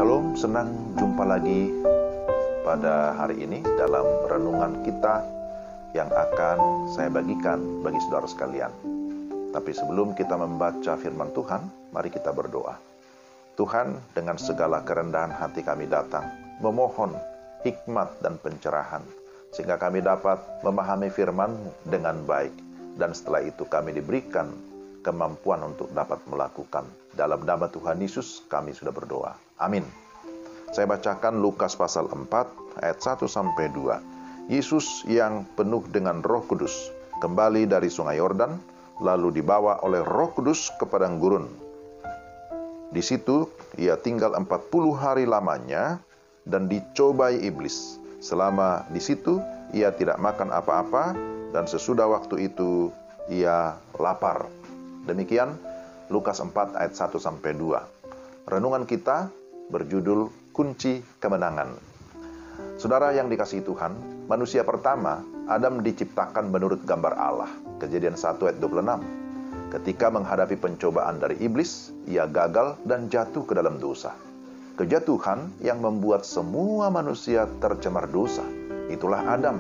Shalom, senang jumpa lagi pada hari ini dalam renungan kita yang akan saya bagikan bagi saudara sekalian. Tapi sebelum kita membaca firman Tuhan, mari kita berdoa. Tuhan, dengan segala kerendahan hati kami datang, memohon hikmat dan pencerahan, sehingga kami dapat memahami firman-Mu dengan baik, dan setelah itu kami diberikan kemampuan untuk dapat melakukan. Dalam nama Tuhan Yesus kami sudah berdoa. Amin. Saya bacakan Lukas pasal 4 ayat 1-2. Yesus yang penuh dengan Roh Kudus kembali dari sungai Yordan, lalu dibawa oleh Roh Kudus ke padang gurun. Di situ ia tinggal 40 hari lamanya dan dicobai iblis. Selama di situ ia tidak makan apa-apa, dan sesudah waktu itu ia lapar. Demikian Lukas 4 ayat 1-2. Renungan kita berjudul Kunci Kemenangan. Saudara yang dikasihi Tuhan, manusia pertama, Adam, diciptakan menurut gambar Allah. Kejadian 1 ayat 26. Ketika menghadapi pencobaan dari iblis, ia gagal dan jatuh ke dalam dosa. Kejatuhan yang membuat semua manusia tercemar dosa. Itulah Adam,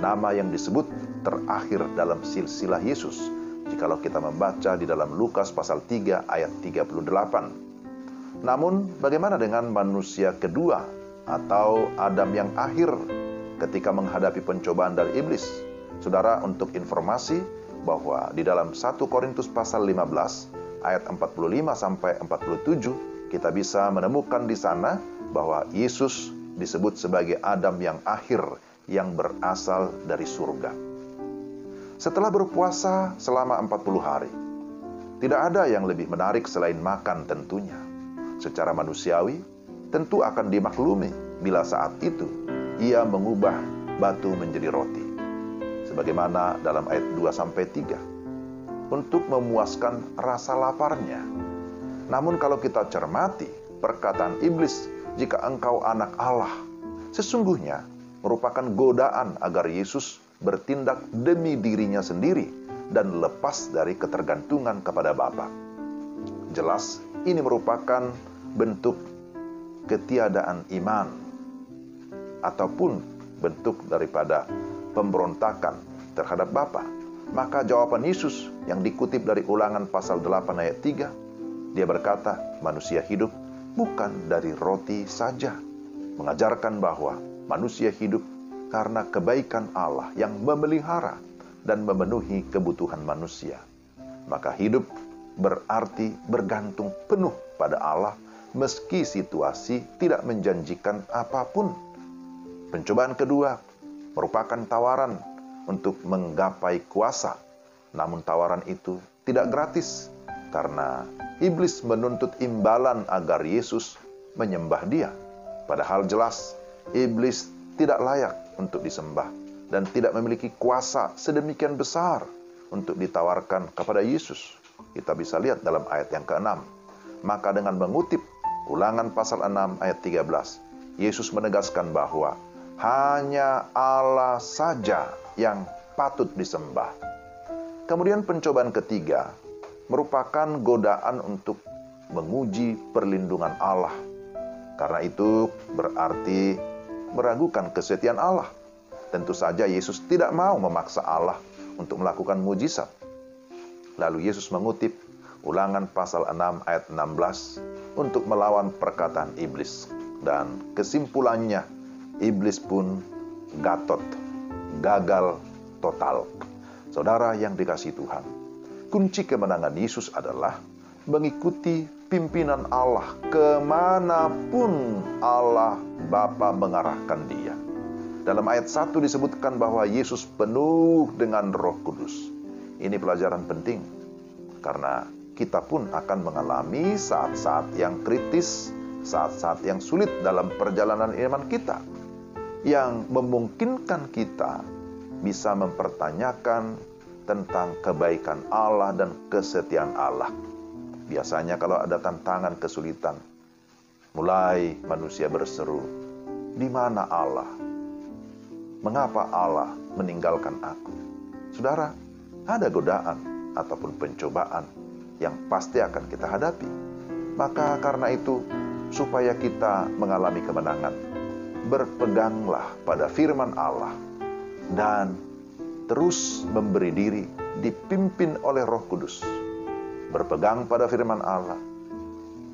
nama yang disebut terakhir dalam silsilah Yesus, jikalau kita membaca di dalam Lukas pasal 3 ayat 38. Namun bagaimana dengan manusia kedua atau Adam yang akhir ketika menghadapi pencobaan dari iblis? Saudara, untuk informasi bahwa di dalam 1 Korintus pasal 15 ayat 45-47 kita bisa menemukan di sana bahwa Yesus disebut sebagai Adam yang akhir yang berasal dari surga. Setelah berpuasa selama 40 hari, tidak ada yang lebih menarik selain makan tentunya. Secara manusiawi, tentu akan dimaklumi bila saat itu ia mengubah batu menjadi roti. Sebagaimana dalam ayat 2-3, untuk memuaskan rasa laparnya. Namun kalau kita cermati perkataan iblis, jika engkau anak Allah, sesungguhnya merupakan godaan agar Yesus bertindak demi dirinya sendiri dan lepas dari ketergantungan kepada Bapa. Jelas, ini merupakan bentuk ketiadaan iman ataupun bentuk daripada pemberontakan terhadap Bapa. Maka jawaban Yesus yang dikutip dari Ulangan pasal 8 ayat 3, dia berkata, manusia hidup bukan dari roti saja, mengajarkan bahwa manusia hidup karena kebaikan Allah yang memelihara dan memenuhi kebutuhan manusia. Maka hidup berarti bergantung penuh pada Allah meski situasi tidak menjanjikan apapun. Pencobaan kedua merupakan tawaran untuk menggapai kuasa. Namun tawaran itu tidak gratis karena iblis menuntut imbalan agar Yesus menyembah dia. Padahal jelas iblis tidak layak untuk disembah dan tidak memiliki kuasa sedemikian besar untuk ditawarkan kepada Yesus. Kita bisa lihat dalam ayat yang ke-6. Maka dengan mengutip Ulangan pasal 6 ayat 13, Yesus menegaskan bahwa hanya Allah saja yang patut disembah. Kemudian pencobaan ketiga merupakan godaan untuk menguji perlindungan Allah. Karena itu berarti meragukan kesetiaan Allah. Tentu saja Yesus tidak mau memaksa Allah untuk melakukan mujizat. Lalu Yesus mengutip Ulangan pasal 6 ayat 16 untuk melawan perkataan iblis. Dan kesimpulannya, iblis pun gagal total. Saudara yang dikasihi Tuhan, kunci kemenangan Yesus adalah mengikuti pimpinan Allah kemanapun Allah Bapa mengarahkan dia. Dalam ayat 1 disebutkan bahwa Yesus penuh dengan Roh Kudus. Ini pelajaran penting, karena kita pun akan mengalami saat-saat yang kritis, saat-saat yang sulit dalam perjalanan iman kita, yang memungkinkan kita bisa mempertanyakan tentang kebaikan Allah dan kesetiaan Allah. Biasanya kalau ada tantangan, kesulitan, mulai manusia berseru, "Di mana Allah? Mengapa Allah meninggalkan aku?" Saudara, ada godaan ataupun pencobaan yang pasti akan kita hadapi. Maka karena itu, supaya kita mengalami kemenangan. Berpeganglah pada firman Allah dan terus memberi diri dipimpin oleh Roh Kudus. Berpegang pada firman Allah,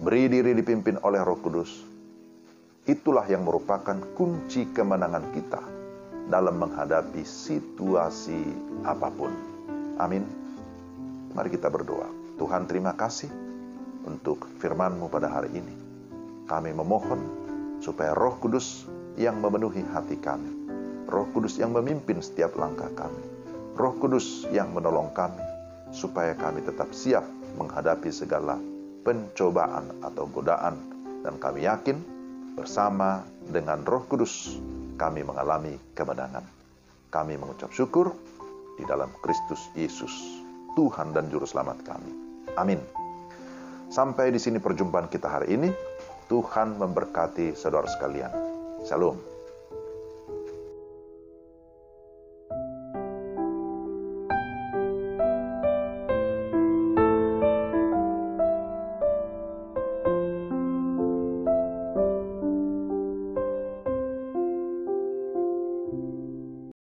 beri diri dipimpin oleh Roh Kudus. Itulah yang merupakan kunci kemenangan kita dalam menghadapi situasi apapun. Amin. Mari kita berdoa. Tuhan, terima kasih untuk firman-Mu pada hari ini. Kami memohon supaya Roh Kudus yang memenuhi hati kami, Roh Kudus yang memimpin setiap langkah kami, Roh Kudus yang menolong kami, supaya kami tetap siap menghadapi segala pencobaan atau godaan. Dan kami yakin bersama dengan Roh Kudus kami mengalami kemenangan. Kami mengucap syukur di dalam Kristus Yesus, Tuhan dan Juru Selamat kami. Amin. Sampai di sini perjumpaan kita hari ini. Tuhan memberkati saudara sekalian. Shalom.